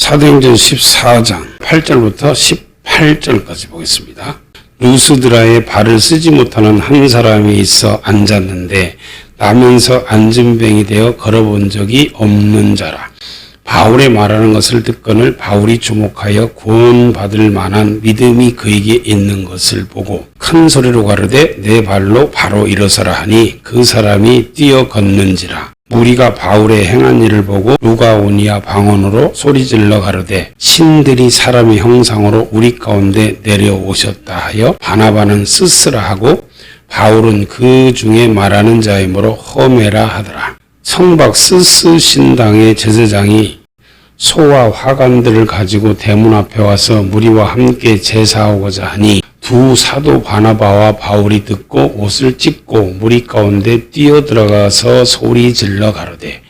사도행전 14장 8절부터 18절까지 보겠습니다. 루스드라에 발을 쓰지 못하는 한 사람이 있어 앉았는데 나면서 앉은뱅이 되어 걸어본 적이 없는 자라. 바울의 말하는 것을 듣거늘 바울이 주목하여 구원받을 만한 믿음이 그에게 있는 것을 보고 큰 소리로 가르되 내 발로 바로 일어서라 하니 그 사람이 뛰어 걷는지라. 무리가 바울의 행한 일을 보고 루가오니아 방언으로 소리질러 가르되 신들이 사람의 형상으로 우리 가운데 내려오셨다 하여 바나바는 스스라 하고 바울은 그 중에 말하는 자이므로 허메라 하더라. 성박 스스 신당의 제사장이 소와 화관들을 가지고 대문 앞에 와서 무리와 함께 제사하고자 하니 두 사도 바나바와 바울이 듣고 옷을 찢고 무리 가운데 뛰어들어가서 소리 질러 가로되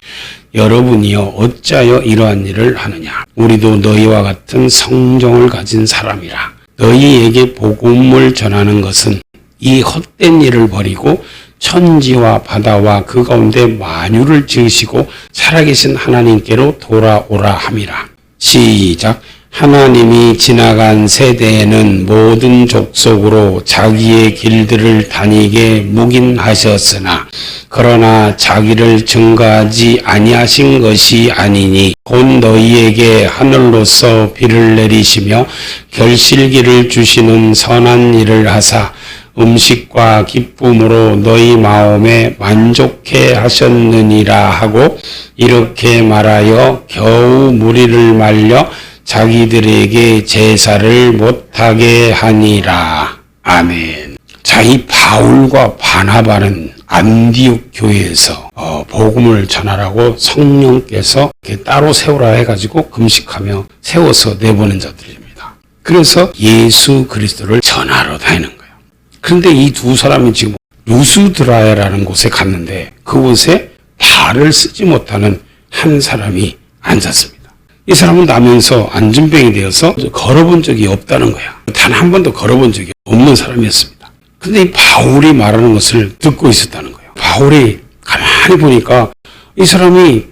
여러분이여 어찌하여 이러한 일을 하느냐. 우리도 너희와 같은 성정을 가진 사람이라. 너희에게 복음을 전하는 것은 이 헛된 일을 버리고 천지와 바다와 그 가운데 만유를 지으시고 살아계신 하나님께로 돌아오라 함이라. 시작. 하나님이 지나간 세대에는 모든 족속으로 자기의 길들을 다니게 묵인하셨으나 그러나 자기를 증거하지 아니하신 것이 아니니 곧 너희에게 하늘로서 비를 내리시며 결실기를 주시는 선한 일을 하사 음식과 기쁨으로 너희 마음에 만족해 하셨느니라 하고 이렇게 말하여 겨우 무리를 말려 자기들에게 제사를 못하게 하니라. 아멘. 자, 이 바울과 바나바는 안디옥 교회에서 복음을 전하라고 성령께서 따로 세우라 해가지고 금식하며 세워서 내보낸 자들입니다. 그래서 예수 그리스도를 전하러 다니는 거예요. 그런데 이 두 사람이 지금 루스드라라는 곳에 갔는데 그곳에 발을 쓰지 못하는 한 사람이 앉았습니다. 이 사람은 나면서 앉은뱅이 되어서 걸어본 적이 없다는 거야. 단 한 번도 걸어본 적이 없는 사람이었습니다. 근데 이 바울이 말하는 것을 듣고 있었다는 거예요. 바울이 가만히 보니까 이 사람이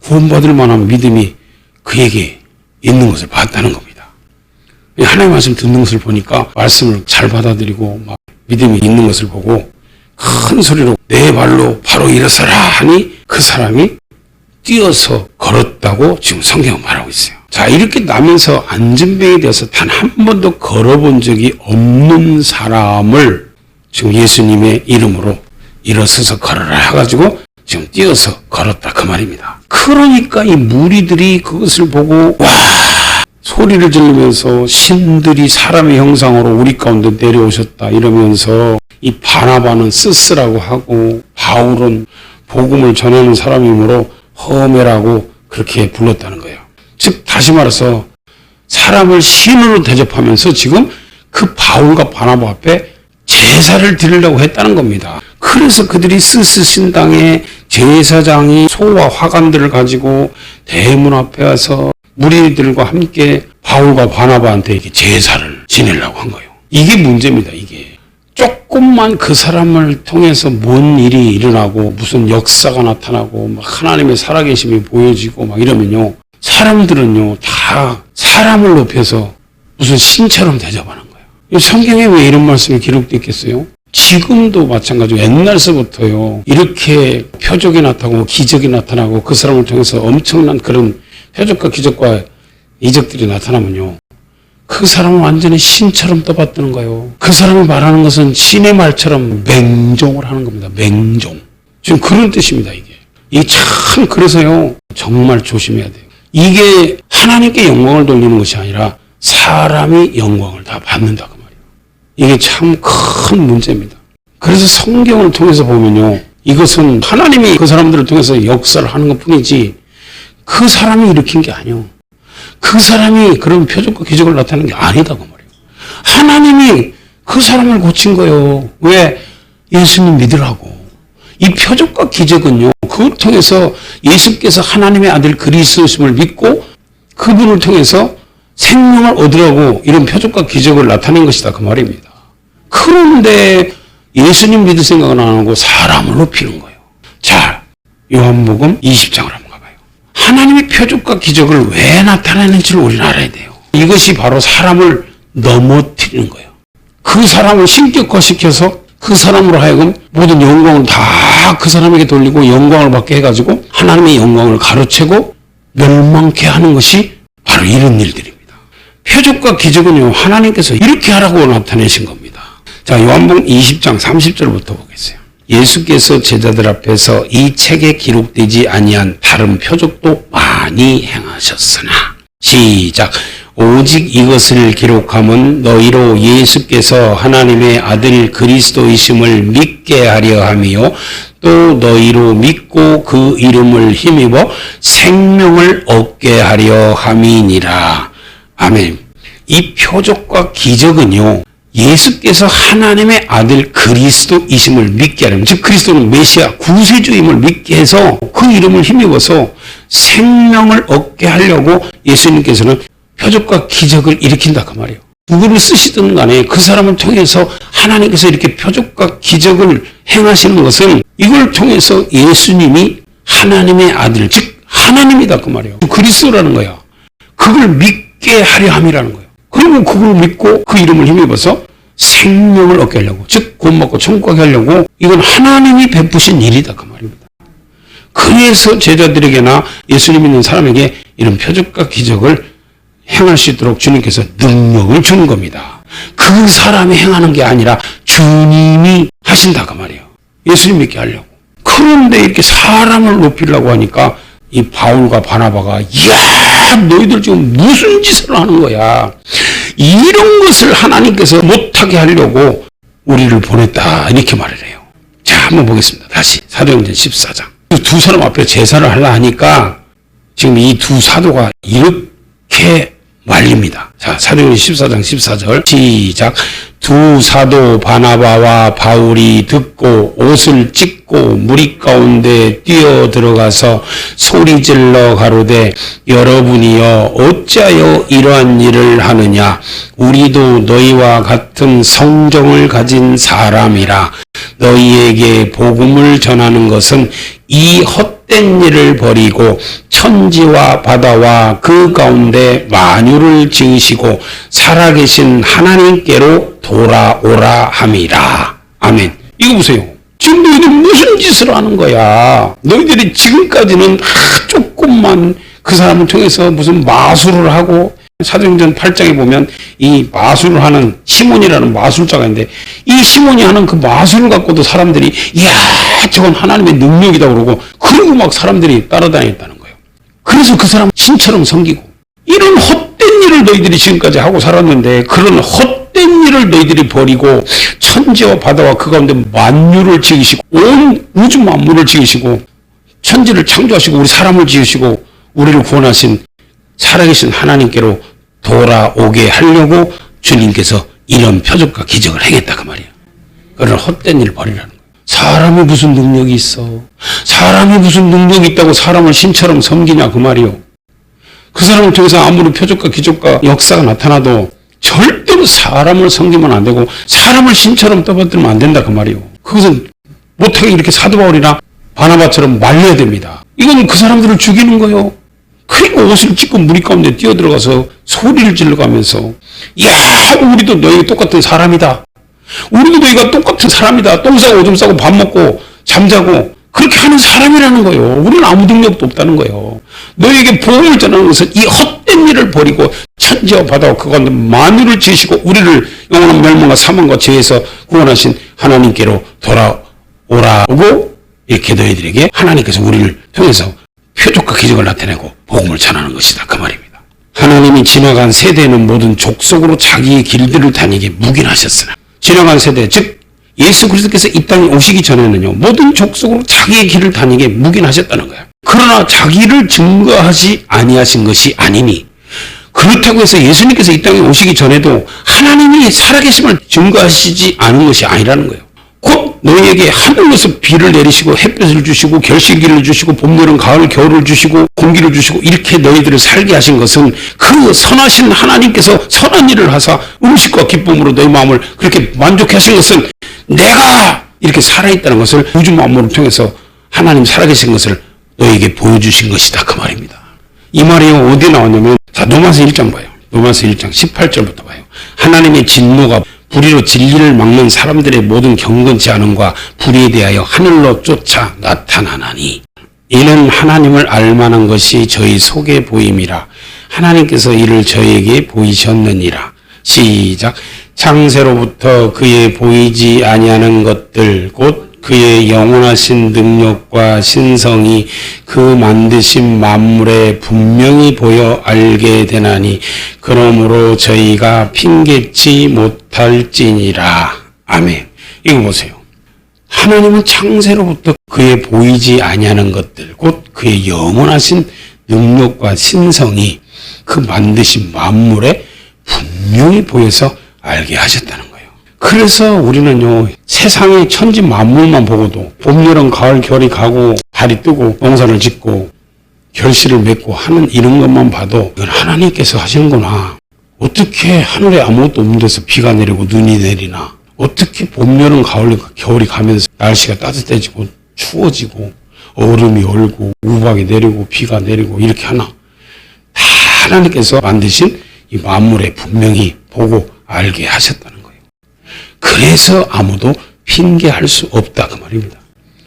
구원받을 만한 믿음이 그에게 있는 것을 봤다는 겁니다. 하나님의 말씀 듣는 것을 보니까 말씀을 잘 받아들이고 막 믿음이 있는 것을 보고 큰 소리로 내 발로 바로 일어서라 하니 그 사람이 뛰어서 걸었다고 지금 성경은 말하고 있어요. 자, 이렇게 나면서 앉은뱅이 되어서 단 한 번도 걸어본 적이 없는 사람을 지금 예수님의 이름으로 일어서서 걸어라 해가지고 지금 뛰어서 걸었다 그 말입니다. 그러니까 이 무리들이 그것을 보고 와 소리를 지르면서 신들이 사람의 형상으로 우리 가운데 내려오셨다 이러면서 이 바나바는 스스라고 하고 바울은 복음을 전하는 사람이므로 허메라고 그렇게 불렀다는 거예요. 즉 다시 말해서 사람을 신으로 대접하면서 지금 그 바울과 바나바 앞에 제사를 드리려고 했다는 겁니다. 그래서 그들이 스스 신당의 제사장이 소와 화관들을 가지고 대문 앞에 와서 무리들과 함께 바울과 바나바한테 이렇게 제사를 지내려고 한 거예요. 이게 문제입니다. 이게 조금만 그 사람을 통해서 뭔 일이 일어나고 무슨 역사가 나타나고 막 하나님의 살아계심이 보여지고 막 이러면요 사람들은요 다 사람을 높여서 무슨 신처럼 대접하는 거예요. 성경에 왜 이런 말씀이 기록되어 있겠어요? 지금도 마찬가지고 옛날서부터요 이렇게 표적이 나타나고 기적이 나타나고 그 사람을 통해서 엄청난 그런 표적과 기적과 이적들이 나타나면요 그 사람은 완전히 신처럼 떠받드는 거예요. 그 사람이 말하는 것은 신의 말처럼 맹종을 하는 겁니다. 맹종. 지금 그런 뜻입니다, 이게. 이게 참, 그래서요, 정말 조심해야 돼요. 이게 하나님께 영광을 돌리는 것이 아니라 사람이 영광을 다 받는다, 그 말이에요. 이게 참 큰 문제입니다. 그래서 성경을 통해서 보면요, 이것은 하나님이 그 사람들을 통해서 역사를 하는 것 뿐이지 그 사람이 일으킨 게 아니에요. 그 사람이 그런 표적과 기적을 나타내는 게 아니다고 말이에요. 하나님이 그 사람을 고친 거예요. 왜? 예수님 믿으라고. 이 표적과 기적은요. 그걸 통해서 예수께서 하나님의 아들 그리스도심을 믿고 그분을 통해서 생명을 얻으라고 이런 표적과 기적을 나타낸 것이다. 그 말입니다. 그런데 예수님 믿을 생각은 안 하고 사람을 높이는 거예요. 자, 요한복음 20장을 한번 가봐요. 하나님의 표적과 기적을 왜 나타내는지를 우리는 알아야 돼요. 이것이 바로 사람을 넘어뜨리는 거예요. 그 사람을 신격화시켜서 그 사람으로 하여금 모든 영광을 다 그 사람에게 돌리고 영광을 받게 해가지고 하나님의 영광을 가로채고 멸망케 하는 것이 바로 이런 일들입니다. 표적과 기적은요, 하나님께서 이렇게 하라고 나타내신 겁니다. 자, 요한복음 20장 30절부터 보겠어요. 예수께서 제자들 앞에서 이 책에 기록되지 아니한 다른 표적도 많이 행하셨으나 시작. 오직 이것을 기록함은 너희로 예수께서 하나님의 아들 그리스도이심을 믿게 하려 함이요 또 너희로 믿고 그 이름을 힘입어 생명을 얻게 하려 함이니라. 아멘. 이 표적과 기적은요, 예수께서 하나님의 아들 그리스도이심을 믿게 하려면, 즉 그리스도는 메시아 구세주임을 믿게 해서 그 이름을 힘입어서 생명을 얻게 하려고 예수님께서는 표적과 기적을 일으킨다 그 말이에요. 누구를 쓰시든 간에 그 사람을 통해서 하나님께서 이렇게 표적과 기적을 행하시는 것은 이걸 통해서 예수님이 하나님의 아들, 즉 하나님이다 그 말이에요. 그리스도라는 거야. 그걸 믿게 하려 함이라는 거예요. 그리고 그걸 믿고 그 이름을 힘입어서 생명을 얻게 하려고, 즉 구원받고 천국 가게 하려고, 이건 하나님이 베푸신 일이다 그 말입니다. 그래서 제자들에게나 예수님 믿는 사람에게 이런 표적과 기적을 행할 수 있도록 주님께서 능력을 주는 겁니다. 그 사람이 행하는 게 아니라 주님이 하신다 그 말이에요. 예수님 믿게 하려고. 그런데 이렇게 사람을 높이려고 하니까 이 바울과 바나바가 이야, 너희들 지금 무슨 짓을 하는 거야. 이런 것을 하나님께서 못하게 하려고 우리를 보냈다, 이렇게 말을 해요. 자, 한번 보겠습니다. 다시 사도행전 14장. 두 사람 앞에 제사를 하려 하니까 지금 이 두 사도가 이렇게 말립니다. 자, 사도행전 14장 14절 시작. 두 사도 바나바와 바울이 듣고 옷을 찢고 무리 가운데 뛰어 들어가서 소리질러 가로되 여러분이여 어찌하여 이러한 일을 하느냐. 우리도 너희와 같은 성정을 가진 사람이라. 너희에게 복음을 전하는 것은 이 헛된 일을 버리고 천지와 바다와 그 가운데 만유를 지으시고 살아계신 하나님께로 돌아오라 함이라. 아멘. 이거 보세요. 지금 너희들 무슨 짓을 하는 거야. 너희들이 지금까지는 조금만 그 사람을 통해서 무슨 마술을 하고, 사도행전 8장에 보면 이 마술을 하는 시몬이라는 마술자가 있는데, 이 시몬이 하는 그 마술을 갖고도 사람들이 이야, 저건 하나님의 능력이다 그러고, 그리고 막 사람들이 따라다녔다는 거예요. 그래서 그 사람 신처럼 섬기고, 이런 헛된 일을 너희들이 지금까지 하고 살았는데, 그런 헛된 일을 너희들이 버리고 천지와 바다와 그 가운데 만유를 지으시고 온 우주 만물을 지으시고 천지를 창조하시고 우리 사람을 지으시고 우리를 구원하신 살아계신 하나님께로 돌아오게 하려고 주님께서 이런 표적과 기적을 행했다 그 말이에요. 그런 헛된 일을 버리라는 거예요. 사람이 무슨 능력이 있어. 사람이 무슨 능력이 있다고 사람을 신처럼 섬기냐 그 말이에요. 그 사람을 통해서 아무리 표적과 기적과 역사가 나타나도 절대로 사람을 섬기면 안 되고 사람을 신처럼 떠받들면 안 된다 그 말이에요. 그것은 못하게 이렇게 사도 바울이나 바나바처럼 말려야 됩니다. 이건 그 사람들을 죽이는 거예요. 그리고 옷을 찢고 무리 가운데 뛰어들어가서 소리를 질러가면서 야, 우리도 너희가 똑같은 사람이다. 우리도 너희가 똑같은 사람이다. 똥 싸고 오줌 싸고 밥 먹고 잠자고 그렇게 하는 사람이라는 거예요. 우리는 아무 능력도 없다는 거예요. 너희에게 복음을 전하는 것은 이 헛된 일을 버리고 천지와 바다와 그 가운데 만유를 지으시고 우리를 영원한 멸망과 사망과 죄에서 구원하신 하나님께로 돌아오라고 이렇게 너희들에게 하나님께서 우리를 통해서 표적과 기적을 나타내고 복음을 전하는 것이다 그 말입니다. 하나님이 지나간 세대는 모든 족속으로 자기의 길들을 다니게 묵인하셨으나, 지나간 세대 즉 예수 그리스도께서 이 땅에 오시기 전에는요 모든 족속으로 자기의 길을 다니게 묵인하셨다는 거야. 그러나 자기를 증거하지 아니하신 것이 아니니, 그렇다고 해서 예수님께서 이 땅에 오시기 전에도 하나님이 살아계심을 증거하시지 않은 것이 아니라는 거예요. 곧 너희에게 하늘에서 비를 내리시고 햇볕을 주시고 결실기를 주시고 봄, 여름, 가을, 겨울을 주시고 공기를 주시고 이렇게 너희들을 살게 하신 것은 그 선하신 하나님께서 선한 일을 하사 음식과 기쁨으로 너희 마음을 그렇게 만족해 하신 것은 내가 이렇게 살아있다는 것을 우주 만물을 통해서 하나님 살아계신 것을 너에게 보여주신 것이다 그 말입니다. 이 말이 어디 나왔냐면 자 로마서 1장 봐요. 로마서 1장 18절부터 봐요. 하나님의 진노가 불의로 진리를 막는 사람들의 모든 경건치 않음과 불의에 대하여 하늘로 쫓아 나타나나니 이는 하나님을 알만한 것이 저희 속에 보임이라. 하나님께서 이를 저에게 보이셨느니라. 시작. 창세로부터 그의 보이지 아니하는 것들 곧 그의 영원하신 능력과 신성이 그 만드신 만물에 분명히 보여 알게 되나니 그러므로 저희가 핑계치 못할지니라. 아멘. 이거 보세요. 하나님은 창세로부터 그의 보이지 아니하는 것들 곧 그의 영원하신 능력과 신성이 그 만드신 만물에 분명히 보여서 알게 하셨다는 거예요. 그래서 우리는요 세상의 천지 만물만 보고도 봄, 여름, 가을, 겨울이 가고 달이 뜨고 농사를 짓고 결실을 맺고 하는 이런 것만 봐도 이건 하나님께서 하시는구나. 어떻게 하늘에 아무것도 없는 데서 비가 내리고 눈이 내리나. 어떻게 봄, 여름, 가을, 겨울이 가면서 날씨가 따뜻해지고 추워지고 얼음이 얼고 우박이 내리고 비가 내리고 이렇게 하나. 다 하나님께서 만드신 이 만물에 분명히 보고 알게 하셨다는 거예요. 그래서 아무도 핑계할 수 없다 그 말입니다.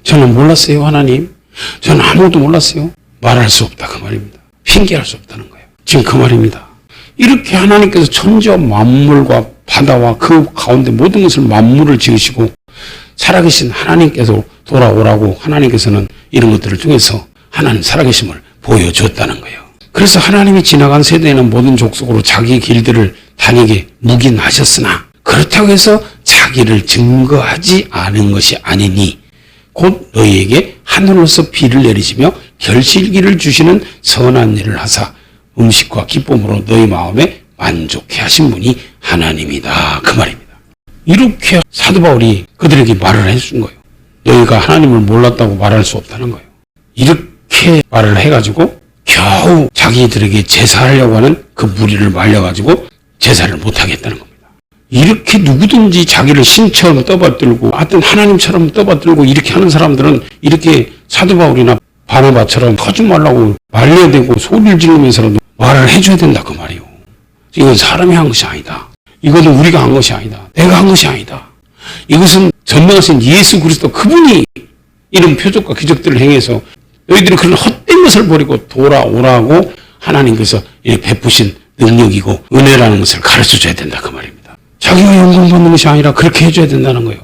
저는 몰랐어요 하나님. 저는 아무도 몰랐어요. 말할 수 없다 그 말입니다. 핑계할 수 없다는 거예요. 지금 그 말입니다. 이렇게 하나님께서 천지와 만물과 바다와 그 가운데 모든 것을 만물을 지으시고 살아계신 하나님께서 돌아오라고 하나님께서는 이런 것들을 통해서 하나님 살아계심을 보여줬다는 거예요. 그래서 하나님이 지나간 세대에는 모든 족속으로 자기 길들을 다니게 묵인하셨으나 그렇다고 해서 자기를 증거하지 않은 것이 아니니 곧 너희에게 하늘로서 비를 내리시며 결실기를 주시는 선한 일을 하사 음식과 기쁨으로 너희 마음에 만족해 하신 분이 하나님이다 그 말입니다. 이렇게 사도 바울이 그들에게 말을 해준 거예요. 너희가 하나님을 몰랐다고 말할 수 없다는 거예요. 이렇게 말을 해가지고 겨우 자기들에게 제사하려고 하는 그 무리를 말려가지고 제사를 못하겠다는 겁니다. 이렇게 누구든지 자기를 신처럼 떠받들고 하여튼 하나님처럼 떠받들고 이렇게 하는 사람들은 이렇게 사도 바울이나 바나바처럼 하지 말라고 말려야 되고 소리를 지르면서라도 말을 해줘야 된다 그 말이에요. 이건 사람이 한 것이 아니다. 이것은 우리가 한 것이 아니다. 내가 한 것이 아니다. 이것은 전능하신 예수 그리스도 그분이 이런 표적과 기적들을 행해서 너희들이 그런 헛된 것을 버리고 돌아오라고 하나님께서 베푸신 능력이고 은혜라는 것을 가르쳐줘야 된다 그 말입니다. 자기가 영광 받는 것이 아니라 그렇게 해줘야 된다는 거예요.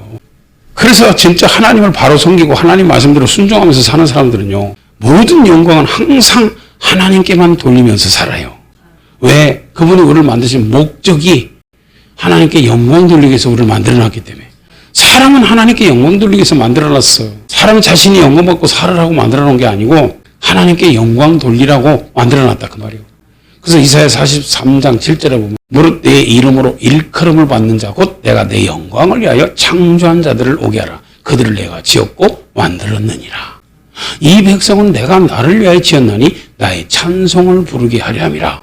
그래서 진짜 하나님을 바로 섬기고 하나님 말씀대로 순종하면서 사는 사람들은요 모든 영광은 항상 하나님께만 돌리면서 살아요. 왜? 그분이 우리를 만드신 목적이 하나님께 영광 돌리기 위해서 우리를 만들어놨기 때문에. 사람은 하나님께 영광 돌리기 위해서 만들어놨어요. 사람 자신이 영광 받고 살으라고 만들어놓은 게 아니고 하나님께 영광 돌리라고 만들어놨다 그 말이에요. 그래서 이사야 43장 7절에 보면 무릇 내 이름으로 일컬음을 받는 자 곧 내가 내 영광을 위하여 창조한 자들을 오게 하라. 그들을 내가 지었고 만들었느니라. 이 백성은 내가 나를 위하여 지었나니 나의 찬송을 부르게 하려 함이라.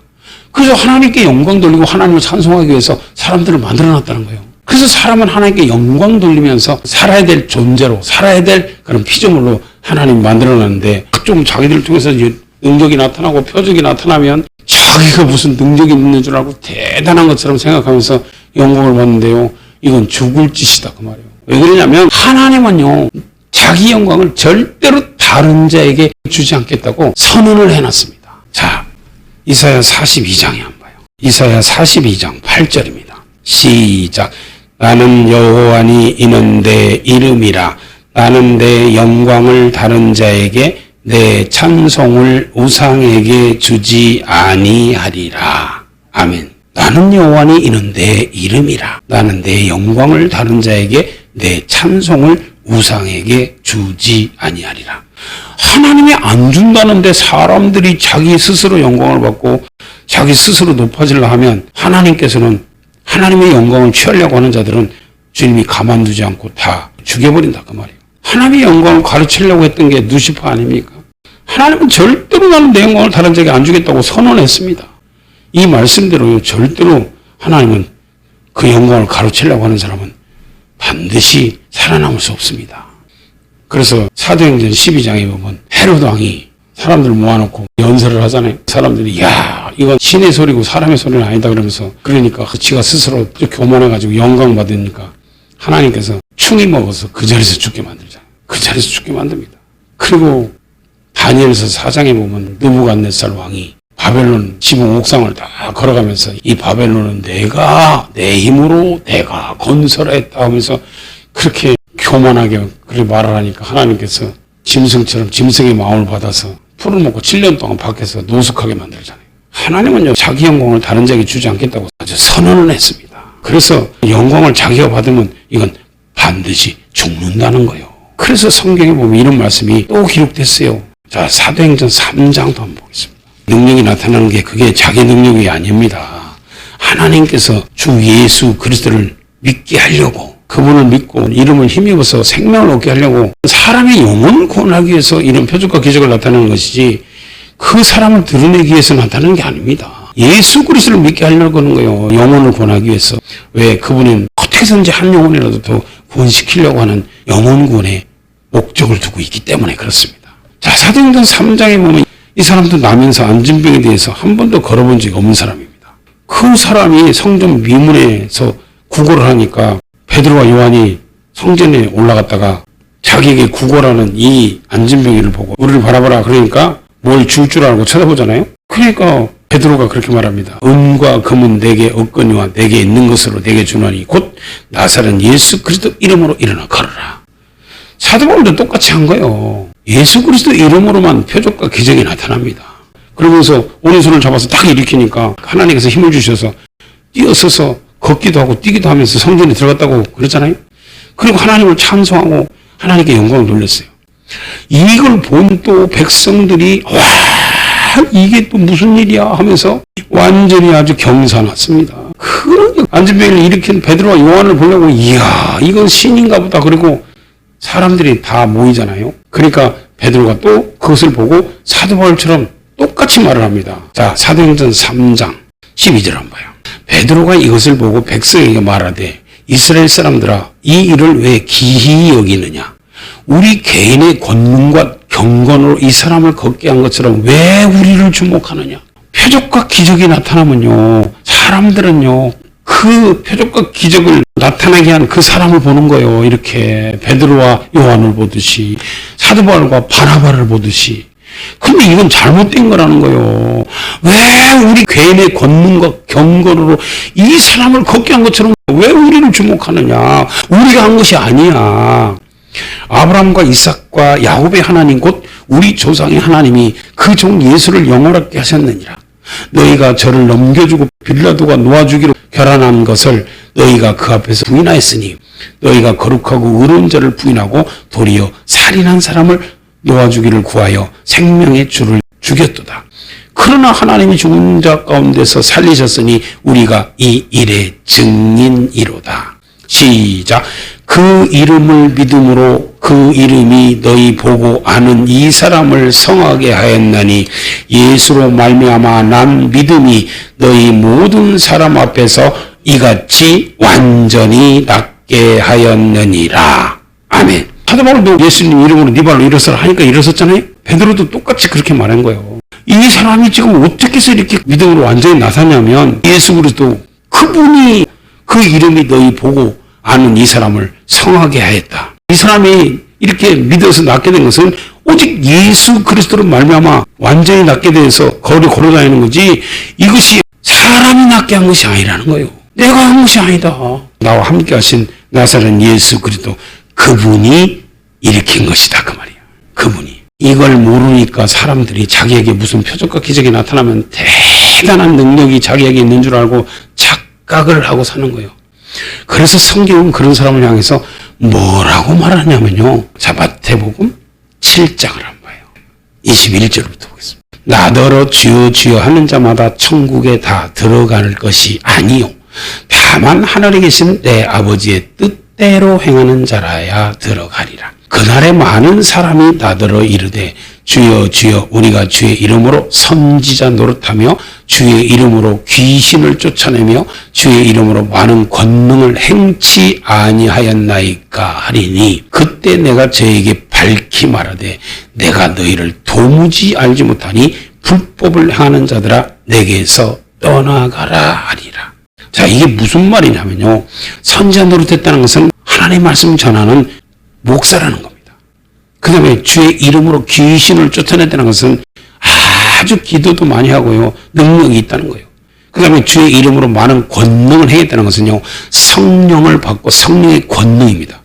그래서 하나님께 영광 돌리고 하나님을 찬송하기 위해서 사람들을 만들어놨다는 거예요. 그래서 사람은 하나님께 영광 돌리면서 살아야 될 존재로 살아야 될 그런 피조물로 하나님 만들어놨는데 좀 자기들을 통해서 능력이 나타나고 표적이 나타나면 자기가 무슨 능력이 있는 줄 알고 대단한 것처럼 생각하면서 영광을 받는데요. 이건 죽을 짓이다 그 말이에요. 왜 그러냐면 하나님은요. 자기 영광을 절대로 다른 자에게 주지 않겠다고 선언을 해놨습니다. 자, 이사야 42장에 한번 봐요. 이사야 42장 8절입니다. 시작. 나는 여호와니 이는 내 이름이라. 나는 내 영광을 다른 자에게 내 찬송을 우상에게 주지 아니하리라. 아멘. 나는 여호와니 이는 내 이름이라. 나는 내 영광을 다른 자에게 내 찬송을 우상에게 주지 아니하리라. 하나님이 안 준다는데 사람들이 자기 스스로 영광을 받고 자기 스스로 높아지려 하면 하나님께서는 하나님의 영광을 취하려고 하는 자들은 주님이 가만두지 않고 다 죽여버린다 그 말이에요. 하나님의 영광을 가르치려고 했던 게 누시퍼 아닙니까? 하나님은 절대로 나는 내 영광을 다른 자에게 안 주겠다고 선언했습니다. 이 말씀대로 절대로 하나님은 그 영광을 가르치려고 하는 사람은 반드시 살아남을 수 없습니다. 그래서 사도행전 12장에 보면 헤롯 왕이 사람들 모아놓고 연설을 하잖아요. 사람들이 야 이건 신의 소리고 사람의 소리는 아니다 그러면서 그러니까 지가 스스로 교만해가지고 영광 받으니까 하나님께서 충이 먹어서 그 자리에서 죽게 만들잖아요. 그 자리에서 죽게 만듭니다. 그리고 다니엘서 4장에 보면 느부갓네살 왕이 바벨론 지붕 옥상을 다 걸어가면서 이 바벨론은 내가 내 힘으로 내가 건설했다 하면서 그렇게 교만하게 그렇게 말을 하니까 하나님께서 짐승처럼 짐승의 마음을 받아서 풀을 먹고 7년 동안 밖에서 노숙하게 만들잖아요. 하나님은요 자기 영광을 다른 자에게 주지 않겠다고 아주 선언을 했습니다. 그래서 영광을 자기가 받으면 이건 반드시 죽는다는 거예요. 그래서 성경에 보면 이런 말씀이 또 기록됐어요. 자, 사도행전 3장도 한번 보겠습니다. 능력이 나타나는 게 그게 자기 능력이 아닙니다. 하나님께서 주 예수 그리스도를 믿게 하려고 그분을 믿고 이름을 힘입어서 생명을 얻게 하려고 사람의 영혼을 구원하기 위해서 이런 표적과 기적을 나타내는 것이지 그 사람을 드러내기 위해서 나타나는 게 아닙니다. 예수 그리스도를 믿게 하려고 하는 거예요. 영혼을 구원하기 위해서. 왜 그분은 어떻게든지 한 영혼이라도 더 구원시키려고 하는 영혼 구원에 목적을 두고 있기 때문에 그렇습니다. 자, 사도행전 3장에 보면 이 사람도 나면서 안진병에 대해서 한 번도 걸어본 적이 없는 사람입니다. 그 사람이 성전 미문에서 구걸을 하니까 베드로와 요한이 성전에 올라갔다가 자기에게 구걸하는 이 안진병이를 보고 우리를 바라봐라 그러니까 뭘 줄 줄 알고 쳐다보잖아요. 그러니까 베드로가 그렇게 말합니다. 은과 금은 내게 없거니와 내게 있는 것으로 내게 주노니 곧 나사렛 예수 그리스도 이름으로 일어나 걸어라. 사도 바울도 똑같이 한 거예요. 예수 그리스도 이름으로만 표적과 기적이 나타납니다. 그러면서 오른손을 잡아서 딱 일으키니까 하나님께서 힘을 주셔서 뛰어서서 걷기도 하고 뛰기도 하면서 성전에 들어갔다고 그랬잖아요. 그리고 하나님을 찬송하고 하나님께 영광을 돌렸어요. 이걸 본 또 백성들이 와 이게 또 무슨 일이야 하면서 완전히 아주 경사났습니다. 그런 안진병을 일으킨 베드로와 요한을 보려고 이야 이건 신인가 보다 그리고 사람들이 다 모이잖아요. 그러니까 베드로가 또 그것을 보고 사도 바울처럼 똑같이 말을 합니다. 자, 사도행전 3장 12절 한번 봐요. 베드로가 이것을 보고 백성에게 말하되 이스라엘 사람들아 이 일을 왜 기히 여기느냐. 우리 개인의 권능과 경건으로 이 사람을 걷게 한 것처럼 왜 우리를 주목하느냐. 표적과 기적이 나타나면요 사람들은요 그 표적과 기적을 나타나게 한 그 사람을 보는 거예요. 이렇게 베드로와 요한을 보듯이 사도 바울과 바나바를 보듯이. 근데 이건 잘못된 거라는 거예요. 왜 우리 개인의 권능과 경건으로 이 사람을 걷게 한 것처럼 왜 우리를 주목하느냐. 우리가 한 것이 아니야. 아브라함과 이삭과 야곱의 하나님 곧 우리 조상의 하나님이 그 종 예수를 영원하게 하셨느니라. 너희가 저를 넘겨주고 빌라도가 놓아주기로 결단한 것을 너희가 그 앞에서 부인하였으니 너희가 거룩하고 의로운 자를 부인하고 도리어 살인한 사람을 놓아주기를 구하여 생명의 주를 죽였도다. 그러나 하나님이 죽은 자 가운데서 살리셨으니 우리가 이 일의 증인이로다. 시작. 그 이름을 믿음으로 그 이름이 너희 보고 아는 이 사람을 성하게 하였나니 예수로 말미암아 난 믿음이 너희 모든 사람 앞에서 이같이 완전히 낫게 하였느니라. 아멘. 사도 바울도 예수님 이름으로 네 발로 일어서라 하니까 일어섰잖아요. 베드로도 똑같이 그렇게 말한 거예요. 이 사람이 지금 어떻게 해서 이렇게 믿음으로 완전히 나서냐면 예수 그리스도 그분이 그 이름이 너희 보고 아는 이 사람을 성하게 하였다. 이 사람이 이렇게 믿어서 낫게 된 것은 오직 예수 그리스도로 말미암아 완전히 낫게 돼서 거리 걸어다니는 거지 이것이 사람이 낫게 한 것이 아니라는 거예요. 내가 한 것이 아니다. 나와 함께 하신 나사렛 예수 그리스도 그분이 일으킨 것이다 그 말이야. 그분이. 이걸 모르니까 사람들이 자기에게 무슨 표적과 기적이 나타나면 대단한 능력이 자기에게 있는 줄 알고 착각을 하고 사는 거예요. 그래서 성경은 그런 사람을 향해서 뭐라고 말하냐면요. 자, 마태복음 7장을 한번 봐요. 21절부터 보겠습니다. 나더러 주여 주여 하는 자마다 천국에 다 들어갈 것이 아니요 다만 하늘에 계신 내 아버지의 뜻대로 행하는 자라야 들어가리라. 그날에 많은 사람이 나더러 이르되 주여 주여 우리가 주의 이름으로 선지자 노릇하며 주의 이름으로 귀신을 쫓아내며 주의 이름으로 많은 권능을 행치 아니하였나이까 하리니 그때 내가 저에게 밝히 말하되 내가 너희를 도무지 알지 못하니 불법을 행하는 자들아 내게서 떠나가라 하리라. 자, 이게 무슨 말이냐면요, 선지자 노릇했다는 것은 하나님의 말씀을 전하는 목사라는 겁니다. 그 다음에 주의 이름으로 귀신을 쫓아냈다는 것은 아주 기도도 많이 하고요, 능력이 있다는 거예요. 그 다음에 주의 이름으로 많은 권능을 행했다는 것은요, 성령을 받고 성령의 권능입니다.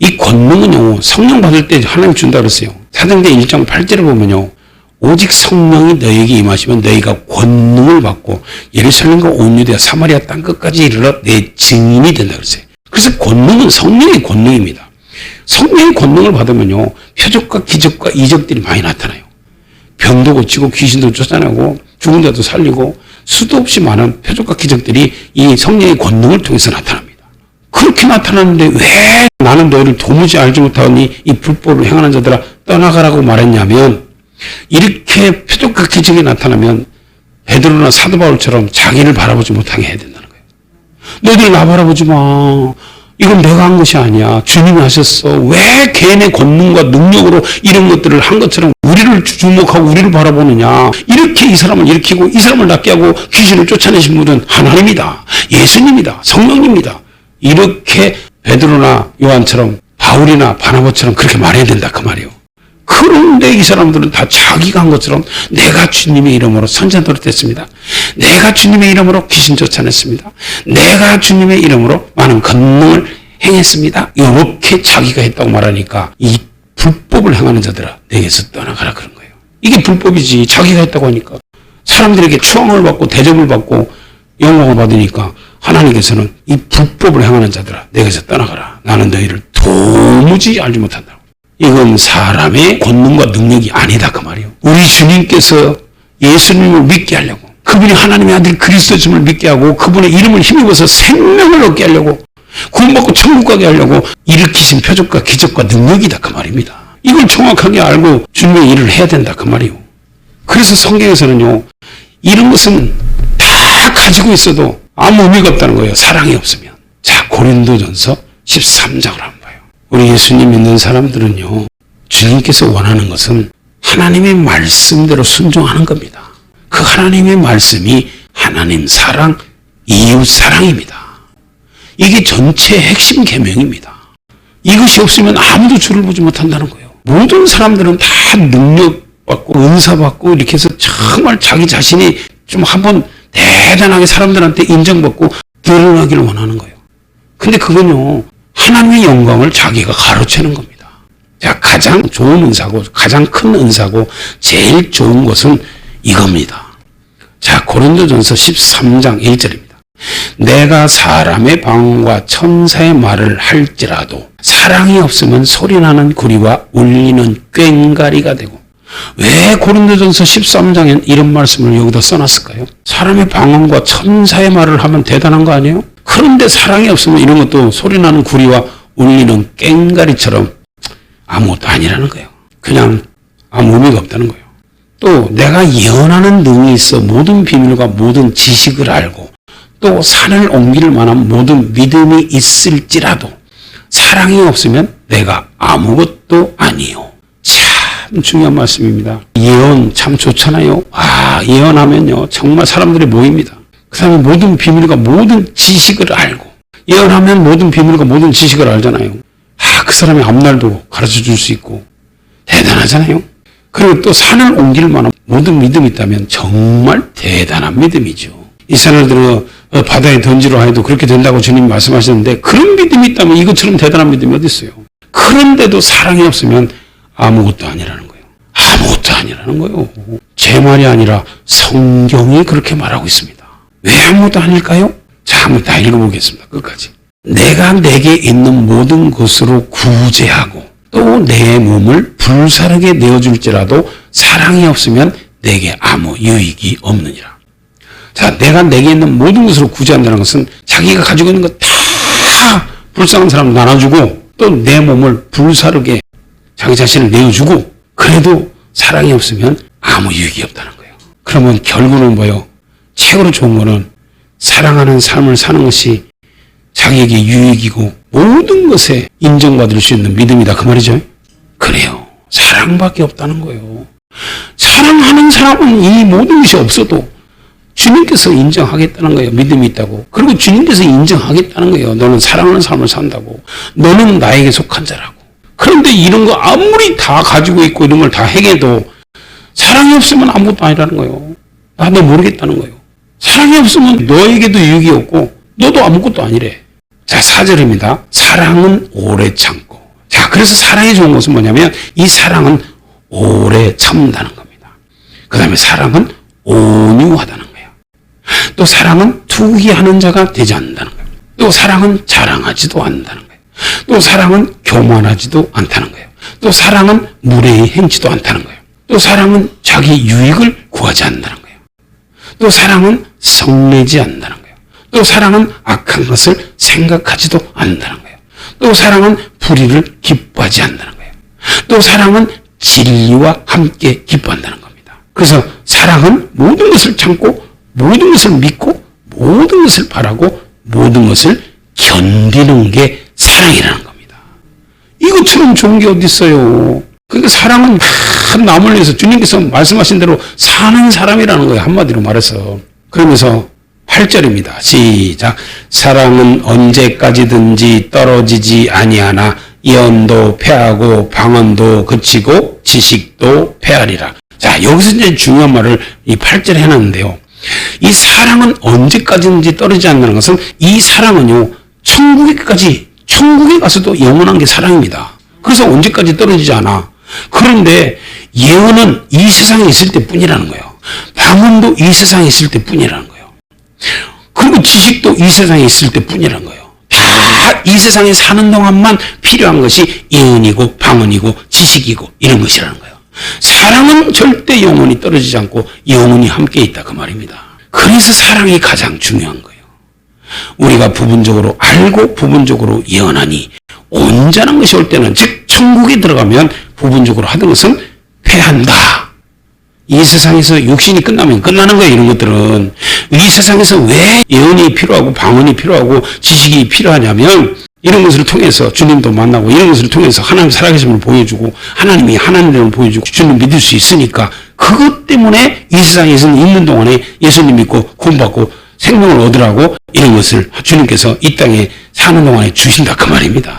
이 권능은요, 성령 받을 때 하나님 준다 그랬어요. 사도행전 1장 8절에 보면요, 오직 성령이 너에게 임하시면 너희가 권능을 받고 예루살렘과 온 유대와 사마리아 땅끝까지 이르러 내 증인이 된다 그랬어요. 그래서 권능은 성령의 권능입니다. 성령의 권능을 받으면요, 표적과 기적과 이적들이 많이 나타나요. 병도 고치고 귀신도 쫓아내고 죽은 자도 살리고 수도 없이 많은 표적과 기적들이 이 성령의 권능을 통해서 나타납니다. 그렇게 나타나는데 왜 나는 너희를 도무지 알지 못하니 이 불법을 행하는 자들아 떠나가라고 말했냐면, 이렇게 표적과 기적이 나타나면 베드로나 사도 바울처럼 자기를 바라보지 못하게 해야 된다는 거예요. 너희들 나 바라보지 마. 이건 내가 한 것이 아니야. 주님이 하셨어. 왜 개인의 권능과 능력으로 이런 것들을 한 것처럼 우리를 주목하고 우리를 바라보느냐. 이렇게 이 사람을 일으키고 이 사람을 낫게 하고 귀신을 쫓아내신 분은 하나님이다. 예수님이다. 성령입니다. 이렇게 베드로나 요한처럼 바울이나 바나바처럼 그렇게 말해야 된다 그 말이에요. 그런데 이 사람들은 다 자기가 한 것처럼 내가 주님의 이름으로 선지자 노릇했습니다. 내가 주님의 이름으로 귀신 쫓아냈습니다. 내가 주님의 이름으로 많은 권능을 행했습니다. 이렇게 자기가 했다고 말하니까 이 불법을 행하는 자들아 내게서 떠나가라 그런 거예요. 이게 불법이지. 자기가 했다고 하니까. 사람들에게 추앙을 받고 대접을 받고 영광을 받으니까 하나님께서는 이 불법을 행하는 자들아 내게서 떠나가라. 나는 너희를 도무지 알지 못한다. 이건 사람의 권능과 능력이 아니다 그 말이에요. 우리 주님께서 예수님을 믿게 하려고, 그분이 하나님의 아들 그리스도임을 믿게 하고 그분의 이름을 힘입어서 생명을 얻게 하려고, 구원받고 천국 가게 하려고 일으키신 표적과 기적과 능력이다 그 말입니다. 이걸 정확하게 알고 주님의 일을 해야 된다 그 말이에요. 그래서 성경에서는요, 이런 것은 다 가지고 있어도 아무 의미가 없다는 거예요. 사랑이 없으면. 자, 고린도전서 13장을 한번 봐요. 우리 예수님 믿는 사람들은요, 주님께서 원하는 것은 하나님의 말씀대로 순종하는 겁니다. 그 하나님의 말씀이 하나님 사랑, 이웃 사랑입니다. 이게 전체 핵심 계명입니다. 이것이 없으면 아무도 주를 보지 못한다는 거예요. 모든 사람들은 다 능력받고 은사받고 이렇게 해서 정말 자기 자신이 좀 한번 대단하게 사람들한테 인정받고 드러나기를 원하는 거예요. 근데 그건요, 하나님의 영광을 자기가 가로채는 겁니다. 자, 가장 좋은 은사고 가장 큰 은사고 제일 좋은 것은 이겁니다. 자, 고린도전서 13장 1절입니다. 내가 사람의 방언과 천사의 말을 할지라도 사랑이 없으면 소리나는 구리와 울리는 꽹과리가 되고. 왜 고린도전서 13장엔 이런 말씀을 여기다 써놨을까요? 사람의 방언과 천사의 말을 하면 대단한 거 아니에요? 그런데 사랑이 없으면 이런 것도 소리나는 구리와 울리는 꽹과리처럼 아무것도 아니라는 거예요. 그냥 아무 의미가 없다는 거예요. 또 내가 예언하는 능이 있어 모든 비밀과 모든 지식을 알고 또 산을 옮길 만한 모든 믿음이 있을지라도 사랑이 없으면 내가 아무것도 아니요. 참 중요한 말씀입니다. 예언 참 좋잖아요. 예언하면요 정말 사람들이 모입니다. 그 다음에 모든 비밀과 모든 지식을 알고, 예언하면 모든 비밀과 모든 지식을 알잖아요. 그 사람이 앞날도 가르쳐 줄 수 있고 대단하잖아요. 그리고 또 산을 옮길 만한 모든 믿음이 있다면 정말 대단한 믿음이죠. 이 산을 들어 바다에 던지려 해도 그렇게 된다고 주님이 말씀하셨는데, 그런 믿음이 있다면 이것처럼 대단한 믿음이 어디 있어요. 그런데도 사랑이 없으면 아무것도 아니라는 거예요. 아무것도 아니라는 거예요. 제 말이 아니라 성경이 그렇게 말하고 있습니다. 왜 아무것도 아닐까요? 자, 한번 다 읽어보겠습니다. 끝까지. 내가 내게 있는 모든 것으로 구제하고 또 내 몸을 불사르게 내어줄지라도 사랑이 없으면 내게 아무 유익이 없느니라. 자, 내가 내게 있는 모든 것으로 구제한다는 것은 자기가 가지고 있는 것 다 불쌍한 사람 나눠주고 또 내 몸을 불사르게 자기 자신을 내어주고, 그래도 사랑이 없으면 아무 유익이 없다는 거예요. 그러면 결국은 뭐예요? 최고로 좋은 거는 사랑하는 삶을 사는 것이 자기에게 유익이고 모든 것에 인정받을 수 있는 믿음이다 그 말이죠. 그 그래요. 사랑밖에 없다는 거예요. 사랑하는 사람은 이 모든 것이 없어도 주님께서 인정하겠다는 거예요. 믿음이 있다고. 그리고 주님께서 인정하겠다는 거예요. 너는 사랑하는 삶을 산다고. 너는 나에게 속한 자라고. 그런데 이런 거 아무리 다 가지고 있고 이런 걸 다 행해도 사랑이 없으면 아무것도 아니라는 거예요. 나도 모르겠다는 거예요. 사랑이 없으면 너에게도 유익이 없고 너도 아무것도 아니래. 자, 4절입니다. 사랑은 오래 참고. 자, 그래서 사랑이 좋은 것은 뭐냐면 이 사랑은 오래 참는다는 겁니다. 그 다음에 사랑은 온유하다는 거예요. 또 사랑은 투기하는 자가 되지 않는다는 거예요. 또 사랑은 자랑하지도 않는다는 거예요. 또 사랑은 교만하지도 않다는 거예요. 또 사랑은 무례히 행치도 않다는 거예요. 또 사랑은 자기 유익을 구하지 않는다는 거예요. 또 사랑은 성내지 않는다는 거예요. 또 사랑은 악한 것을 생각하지도 않는다는 거예요. 또 사랑은 불의를 기뻐하지 않는다는 거예요. 또 사랑은 진리와 함께 기뻐한다는 겁니다. 그래서 사랑은 모든 것을 참고 모든 것을 믿고 모든 것을 바라고 모든 것을 견디는 게 사랑이라는 겁니다. 이것처럼 좋은 게 어디 있어요. 그러니까 사랑은 남을 위해서 주님께서 말씀하신 대로 사는 사람이라는 거예요. 한마디로 말해서. 그러면서 8절입니다. 시작. 사랑은 언제까지든지 떨어지지 아니하나 예언도 패하고 방언도 그치고 지식도 패하리라. 자, 여기서 이제 중요한 말을 이 8절에 해놨는데요. 이 사랑은 언제까지든지 떨어지지 않는 것은 이 사랑은요, 천국에 가서도 영원한 게 사랑입니다. 그래서 언제까지 떨어지지 않아. 그런데 예언은 이 세상에 있을 때 뿐이라는 거예요. 방언도 이 세상에 있을 때 뿐이라는 거예요. 그리고 지식도 이 세상에 있을 때 뿐이라는 거예요. 다 이 세상에 사는 동안만 필요한 것이 예언이고 방언이고 지식이고 이런 것이라는 거예요. 사랑은 절대 영원히 떨어지지 않고 영원히 함께 있다 그 말입니다. 그래서 사랑이 가장 중요한 거예요. 우리가 부분적으로 알고 부분적으로 예언하니 온전한 것이 올 때는 즉 천국에 들어가면 부분적으로 하던 것은 패한다. 이 세상에서 육신이 끝나면 끝나는 거예요. 이런 것들은. 이 세상에서 왜 예언이 필요하고 방언이 필요하고 지식이 필요하냐면 이런 것을 통해서 주님도 만나고 이런 것을 통해서 하나님 살아계심을 보여주고 하나님이 하나님을 보여주고 주님 믿을 수 있으니까 그것 때문에 이 세상에서 있는 동안에 예수님 믿고 구원받고 생명을 얻으라고 이런 것을 주님께서 이 땅에 사는 동안에 주신다 그 말입니다.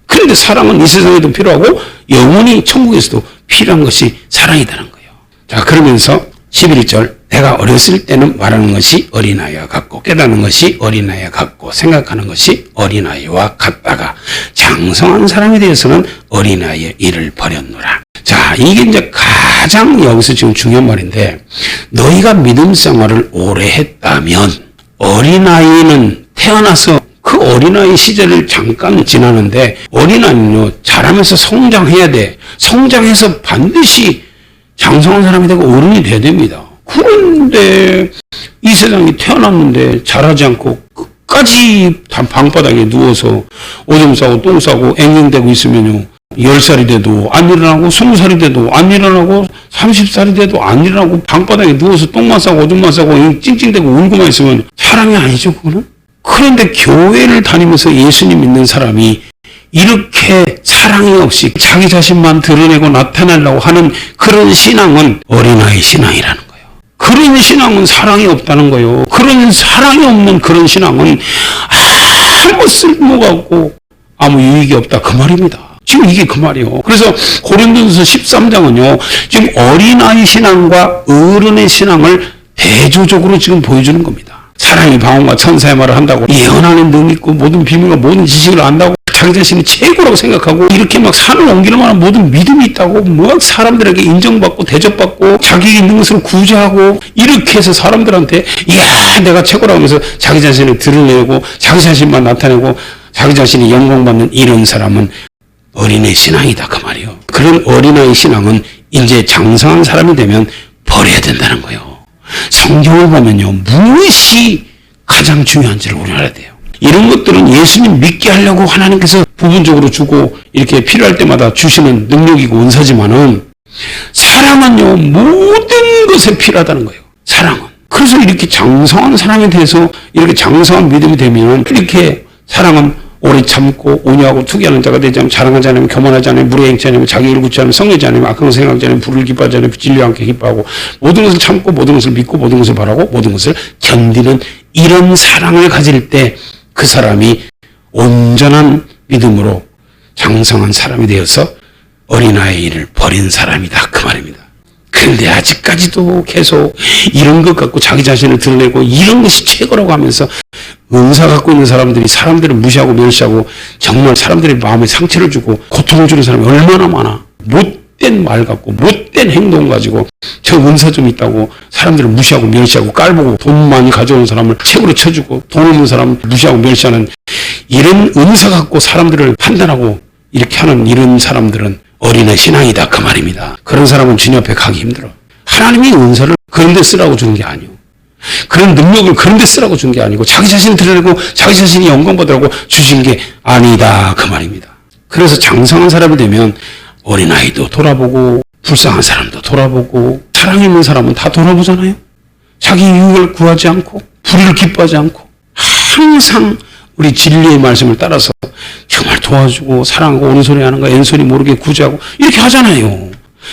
그런데 사랑은 이 세상에도 필요하고 영원히 천국에서도 필요한 것이 사랑이라는 거예요. 자, 그러면서 11절 내가 어렸을 때는 말하는 것이 어린아이와 같고 깨닫는 것이 어린아이와 같고 생각하는 것이 어린아이와 같다가 장성한 사람에 대해서는 어린아이의 일을 버렸노라. 자, 이게 이제 가장 여기서 지금 중요한 말인데 너희가 믿음 생활을 오래 했다면 어린아이는 태어나서 그 어린아이 시절을 잠깐 지나는데 어린아이는요 자라면서 성장해야 돼. 성장해서 반드시 장성한 사람이 되고 어른이 돼야 됩니다. 그런데 이 세상에 태어났는데 자라지 않고 끝까지 방바닥에 누워서 오줌 싸고 똥 싸고 앵앵대고 있으면요 10살이 돼도 안 일어나고 20살이 돼도 안 일어나고 30살이 돼도 안 일어나고 방바닥에 누워서 똥만 싸고 오줌만 싸고 찡찡대고 울고만 있으면 사랑이 아니죠 그거는? 그런데 교회를 다니면서 예수님 믿는 사람이 이렇게 사랑이 없이 자기 자신만 드러내고 나타내려고 하는 그런 신앙은 어린아이 신앙이라는 거예요. 그런 신앙은 사랑이 없다는 거예요. 그런 사랑이 없는 그런 신앙은 아무 쓸모가 없고 아무 유익이 없다 그 말입니다. 지금 이게 그 말이에요. 그래서 고린도전서 13장은요. 지금 어린아이 신앙과 어른의 신앙을 대조적으로 지금 보여주는 겁니다. 사랑이 방언과 천사의 말을 한다고 예언하는 능력 있고 모든 비밀과 모든 지식을 안다고 자기 자신이 최고라고 생각하고 이렇게 막 산을 옮기는 만한 모든 믿음이 있다고 뭐 사람들에게 인정받고 대접받고 자기 있는 것을 구제하고 이렇게 해서 사람들한테 이야 내가 최고라고 하면서 자기 자신을 드러내고 자기 자신만 나타내고 자기 자신이 영광받는 이런 사람은 어린애 신앙이다 그 말이에요. 그런 어린아이 신앙은 이제 장성한 사람이 되면 버려야 된다는 거예요. 성경을 보면요 무엇이 가장 중요한지를 우리가 알아야 돼요. 이런 것들은 예수님 믿게 하려고 하나님께서 부분적으로 주고 이렇게 필요할 때마다 주시는 능력이고 은사지만은 사랑은요 모든 것에 필요하다는 거예요. 사랑은. 그래서 이렇게 장성한 사랑에 대해서 이렇게 장성한 믿음이 되면 이렇게 사랑은 오래 참고 온유하고 투기하는 자가 되지 않으면 자랑하지 않으면 교만하지 않으면 무례 행치 않으면 자기 일을 굳지 않으면 성내지 않으면 악한 생각하지 않으면 불을 기뻐하지 않으면 진리와 함께 기뻐하고 모든 것을 참고 모든 것을 믿고 모든 것을 바라고 모든 것을 견디는 이런 사랑을 가질 때 그 사람이 온전한 믿음으로 장성한 사람이 되어서 어린아이를 버린 사람이다 그 말입니다. 그런데 아직까지도 계속 이런 것 갖고 자기 자신을 드러내고 이런 것이 최고라고 하면서 은사 갖고 있는 사람들이 사람들을 무시하고 멸시하고 정말 사람들의 마음에 상처를 주고 고통을 주는 사람이 얼마나 많아. 못된 말 갖고 못된 행동 가지고 저 은사 좀 있다고 사람들을 무시하고 멸시하고 깔보고 돈 많이 가져오는 사람을 책으로 쳐주고 돈 없는 사람을 무시하고 멸시하는 이런 은사 갖고 사람들을 판단하고 이렇게 하는 이런 사람들은 어린애 신앙이다 그 말입니다. 그런 사람은 주님 앞에 가기 힘들어. 하나님이 은사를 그런 데 쓰라고 주는 게 아니오. 그런 능력을 그런 데 쓰라고 준 게 아니고 자기 자신을 드러내고 자기 자신이 영광 받으라고 주신 게 아니다 그 말입니다. 그래서 장성한 사람이 되면 어린아이도 돌아보고 불쌍한 사람도 돌아보고 사랑 있는 사람은 다 돌아보잖아요. 자기 유익을 구하지 않고 불의를 기뻐하지 않고 항상 우리 진리의 말씀을 따라서 정말 도와주고 사랑하고 온손해하는 거 앤손이 모르게 구제하고 이렇게 하잖아요.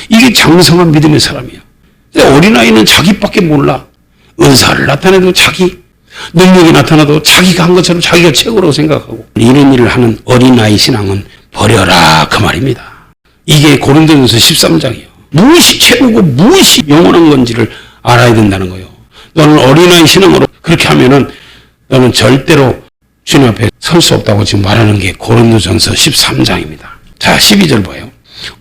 이게 장성한 믿음의 사람이야. 근데 어린아이는 자기밖에 몰라. 은사를 나타내도 자기, 능력이 나타나도 자기가 한 것처럼 자기가 최고라고 생각하고 이런 일을 하는 어린아이 신앙은 버려라 그 말입니다. 이게 고린도전서 13장이에요. 무엇이 최고고 무엇이 영원한 건지를 알아야 된다는 거예요. 너는 어린아이 신앙으로 그렇게 하면은 너는 절대로 주님 앞에 설 수 없다고 지금 말하는 게 고린도전서 13장입니다. 자, 12절 봐요.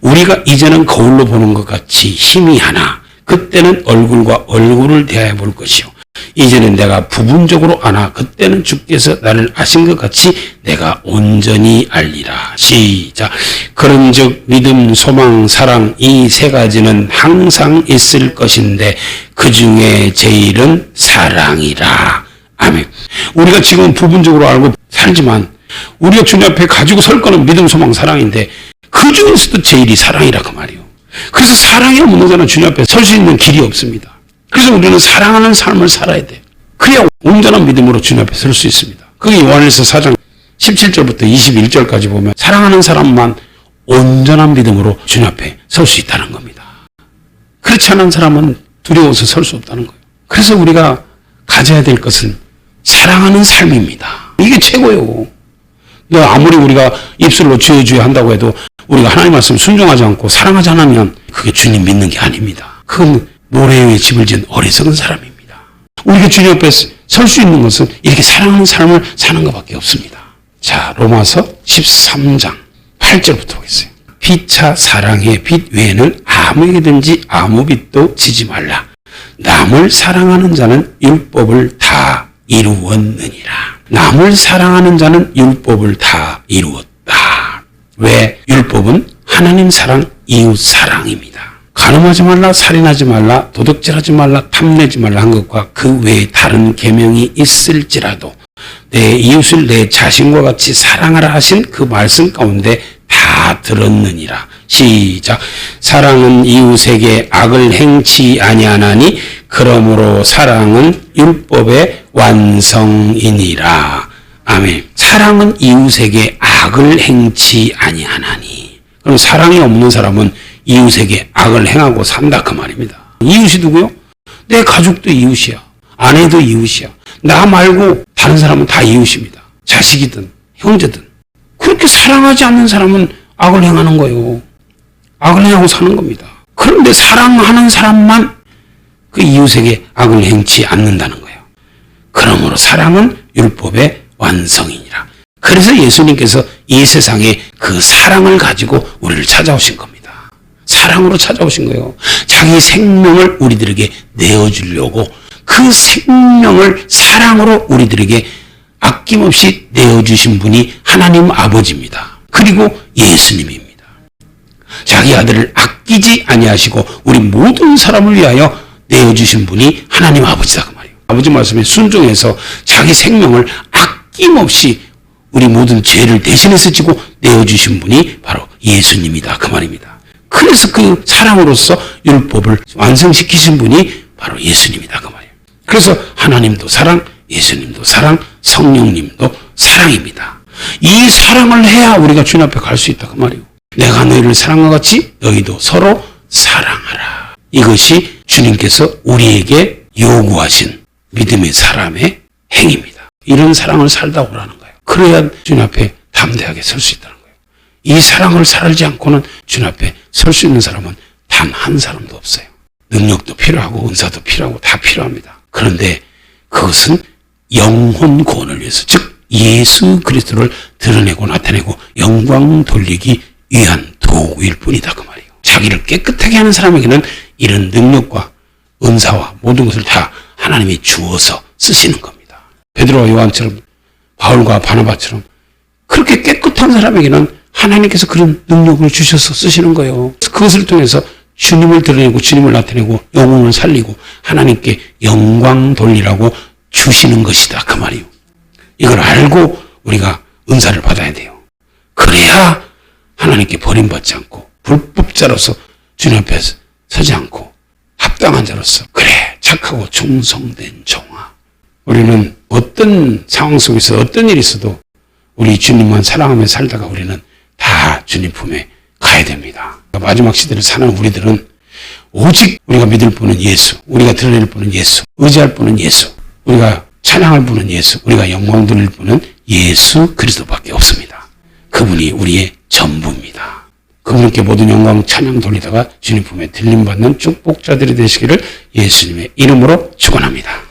우리가 이제는 거울로 보는 것 같이 희미하나 그때는 얼굴과 얼굴을 대하여 볼 것이요. 이제는 내가 부분적으로 아나 그때는 주께서 나를 아신 것 같이 내가 온전히 알리라. 시작. 그런즉 믿음, 소망, 사랑 이 세 가지는 항상 있을 것인데 그 중에 제일은 사랑이라. 아멘. 우리가 지금 부분적으로 알고 살지만 우리가 주님 앞에 가지고 설 거는 믿음, 소망, 사랑인데 그 중에서도 제일이 사랑이라 그 말이에요. 그래서 사랑이 없는 자는 주님 앞에 설 수 있는 길이 없습니다. 그래서 우리는 사랑하는 삶을 살아야 돼. 그래야 온전한 믿음으로 주님 앞에 설 수 있습니다. 그게 요한일서 4장 17절부터 21절까지 보면 사랑하는 사람만 온전한 믿음으로 주님 앞에 설 수 있다는 겁니다. 그렇지 않은 사람은 두려워서 설 수 없다는 거예요. 그래서 우리가 가져야 될 것은 사랑하는 삶입니다. 이게 최고예요. 아무리 우리가 입술로 주여 주여 한다고 해도 우리가 하나님 말씀 순종하지 않고 사랑하지 않으면 그게 주님 믿는 게 아닙니다. 그건 모래 위에 집을 지은 어리석은 사람입니다. 우리가 주님 앞에 설 수 있는 것은 이렇게 사랑하는 삶을 사는 것밖에 없습니다. 자, 로마서 13장 8절부터 보겠어요. 피차 사랑의 빚 외에는 아무에게든지 아무 빚도 지지 말라. 남을 사랑하는 자는 율법을 다 이루었느니라. 남을 사랑하는 자는 율법을 다 이루었다. 왜? 율법은 하나님 사랑, 이웃 사랑입니다. 간음하지 말라, 살인하지 말라, 도둑질하지 말라, 탐내지 말라 한 것과 그 외에 다른 계명이 있을지라도 내 이웃을 내 자신과 같이 사랑하라 하신 그 말씀 가운데 다 들었느니라. 시작. 사랑은 이웃에게 악을 행치 아니하나니 그러므로 사랑은 율법의 완성이니라. 아멘. 사랑은 이웃에게 악을 행치 아니하나니. 그럼 사랑이 없는 사람은 이웃에게 악을 행하고 산다 그 말입니다. 이웃이 누구요? 내 가족도 이웃이야. 아내도 이웃이야. 나 말고 다른 사람은 다 이웃입니다. 자식이든 형제든. 그렇게 사랑하지 않는 사람은 악을 행하는 거예요. 악을 행하고 사는 겁니다. 그런데 사랑하는 사람만 그 이웃에게 악을 행치 않는다는 거예요. 그러므로 사랑은 율법의 완성이니라. 그래서 예수님께서 이 세상에 그 사랑을 가지고 우리를 찾아오신 겁니다. 사랑으로 찾아오신 거예요. 자기 생명을 우리들에게 내어주려고 그 생명을 사랑으로 우리들에게 아낌없이 내어주신 분이 하나님 아버지입니다. 그리고 예수님입니다. 자기 아들을 아끼지 아니하시고 우리 모든 사람을 위하여 내어주신 분이 하나님 아버지다 그 말이에요. 아버지 말씀에 순종해서 자기 생명을 아낌없이 우리 모든 죄를 대신해서 지고 내어주신 분이 바로 예수님이다 그 말입니다. 그래서 그 사랑으로서 율법을 완성시키신 분이 바로 예수님이다 그 말이에요. 그래서 하나님도 사랑, 예수님도 사랑, 성령님도 사랑입니다. 이 사랑을 해야 우리가 주님 앞에 갈 수 있다 그 말이에요. 내가 너희를 사랑과 같이 너희도 서로 사랑하라. 이것이 주님께서 우리에게 요구하신 믿음의 사람의 행위입니다. 이런 사랑을 살다 오라는 거예요. 그래야 주님 앞에 담대하게 설 수 있다는 거예요. 이 사랑을 살지 않고는 주님 앞에 설 수 있는 사람은 단 한 사람도 없어요. 능력도 필요하고 은사도 필요하고 다 필요합니다. 그런데 그것은 영혼 구원을 위해서, 즉 예수 그리스도를 드러내고 나타내고 영광 돌리기 위한 도구일 뿐이다 그 말이에요. 자기를 깨끗하게 하는 사람에게는 이런 능력과 은사와 모든 것을 다 하나님이 주어서 쓰시는 겁니다. 베드로와 요한처럼, 바울과 바나바처럼 그렇게 깨끗한 사람에게는 하나님께서 그런 능력을 주셔서 쓰시는 거예요. 그것을 통해서 주님을 드러내고 주님을 나타내고 영혼을 살리고 하나님께 영광 돌리라고 주시는 것이다 그 말이에요. 이걸 알고 우리가 은사를 받아야 돼요. 그래야 하나님께 버림받지 않고 불법자로서 주님 앞에 서지 않고 합당한 자로서, 그래 착하고 충성된 종아. 우리는 어떤 상황 속에서 어떤 일이 있어도 우리 주님만 사랑하며 살다가 우리는 다 주님 품에 가야 됩니다. 마지막 시대를 사는 우리들은 오직 우리가 믿을 분은 예수, 우리가 드러낼 분은 예수, 의지할 분은 예수, 우리가 찬양할 분은 예수, 우리가 영광 돌릴 분은 예수 그리스도밖에 없습니다. 그분이 우리의 전부입니다. 그분께 모든 영광 찬양 돌리다가 주님 품에 들림받는 축복자들이 되시기를 예수님의 이름으로 축원합니다.